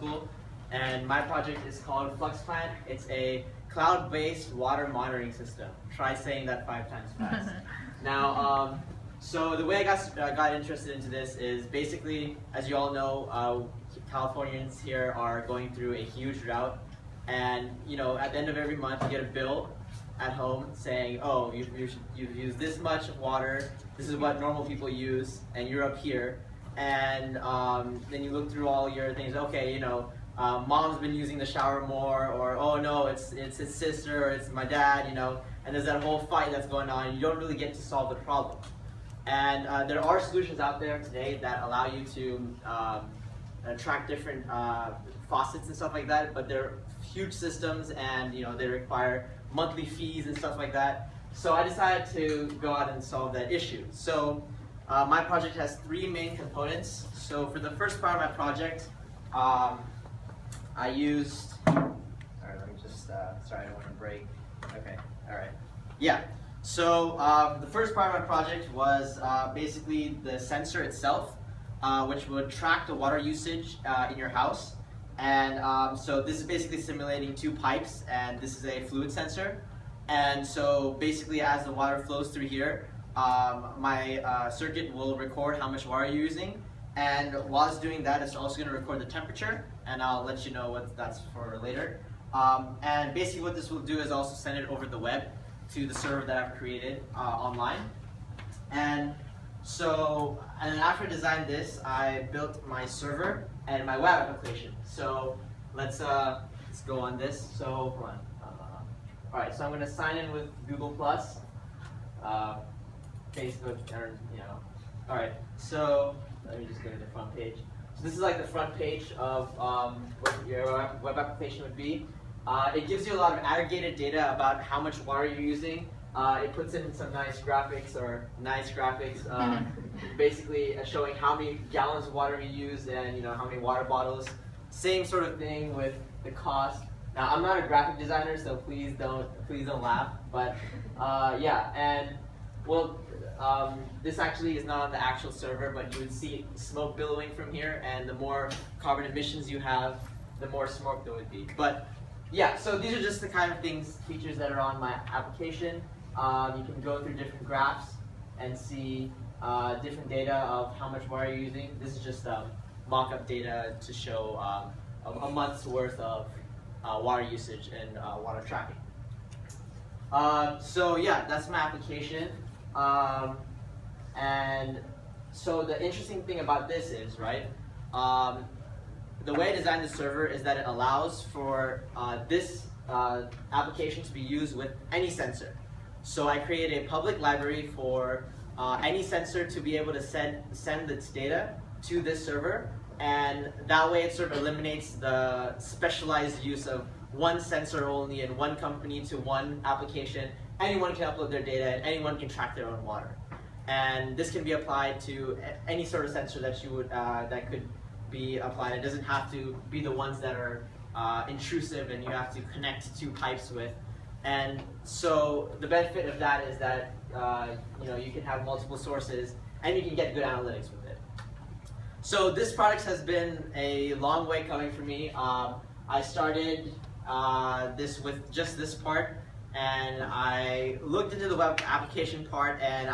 school, and my project is called FluxPlant. It's a cloud-based water monitoring system. Try saying that 5 times fast. Now, so the way I got interested into this is basically, as you all know, Californians here are going through a huge drought, and at the end of every month you get a bill at home saying, oh, you've used this much water, this is what normal people use, and you're up here, and then you look through all your things, okay, mom's been using the shower more, or oh no, it's his sister, or it's my dad, and there's that whole fight that's going on, and you don't really get to solve the problem. And there are solutions out there today that allow you to track different faucets and stuff like that, but they're huge systems, and they require monthly fees and stuff like that. So I decided to go out and solve that issue. So my project has 3 main components. So for the first part of my project, I used, sorry, let me just, sorry, I don't want to break. Okay, all right. Yeah, so the first part of my project was basically the sensor itself, which would track the water usage in your house. And so this is basically simulating 2 pipes, and this is a fluid sensor. And so basically as the water flows through here, my circuit will record how much water you're using. And while it's doing that, it's also going to record the temperature, and I'll let you know what that's for later. And basically what this will do is also send it over the web to the server that I've created online. And so, and after I designed this, I built my server and my web application. So let's go on this. So hold on. All right, so I'm going to sign in with Google Plus, Facebook, or All right, so let me just go to the front page. So this is like the front page of what your web application would be. It gives you a lot of aggregated data about how much water you're using. It puts in some nice graphics, basically showing how many gallons of water you use and how many water bottles. Same sort of thing with the cost. Now I'm not a graphic designer, so please don't laugh. But yeah, and well, this actually is not on the actual server, but you would see smoke billowing from here, and the more carbon emissions you have, the more smoke there would be. But yeah, so these are just the kind of features that are on my application. You can go through different graphs and see different data of how much water you're using. This is just mock-up data to show a month's worth of water usage and water tracking. So yeah, that's my application. And so the interesting thing about this is, right, the way I designed the server is that it allows for this application to be used with any sensor. So I created a public library for any sensor to be able to send its data to this server, and that way it sort of eliminates the specialized use of one sensor only and one company to one application. Anyone can upload their data and anyone can track their own water. And this can be applied to any sort of sensor that you would that could be applied. It doesn't have to be the ones that are intrusive and you have to connect 2 pipes with. And so the benefit of that is that you can have multiple sources and you can get good analytics with it. So this product has been a long way coming for me. I started this with just this part, and I looked into the web application part, and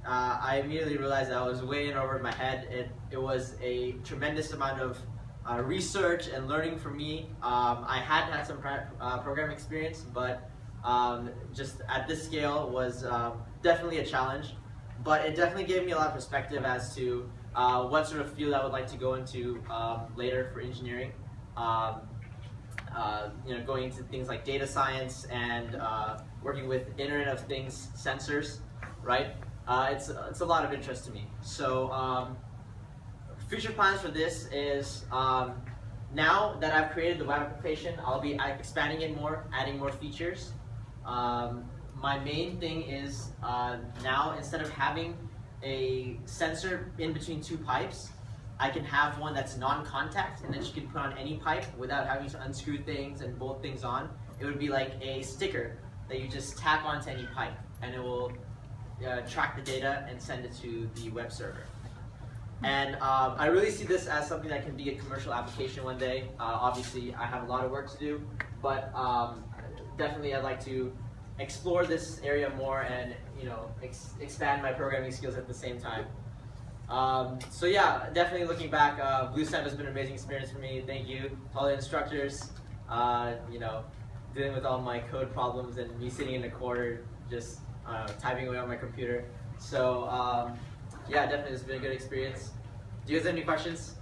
I immediately realized that I was way in over my head. It was a tremendous amount of research and learning for me. I had some program experience, but just at this scale was definitely a challenge. But it definitely gave me a lot of perspective as to what sort of field I would like to go into later for engineering. Going into things like data science and working with Internet of Things sensors, right? It's a lot of interest to me. So future plans for this is now that I've created the web application, I'll be expanding it more, adding more features. My main thing is now, instead of having a sensor in between 2 pipes, I can have one that's non-contact and that you can put on any pipe without having to unscrew things and bolt things on. It would be like a sticker that you just tack onto any pipe, and it will track the data and send it to the web server. And I really see this as something that can be a commercial application one day. Obviously, I have a lot of work to do, but definitely I'd like to explore this area more and expand my programming skills at the same time. So yeah, definitely looking back, Bluestamp has been an amazing experience for me. Thank you to all the instructors. Dealing with all my code problems and me sitting in the corner just typing away on my computer. So yeah, definitely it's been a good experience. Do you guys have any questions?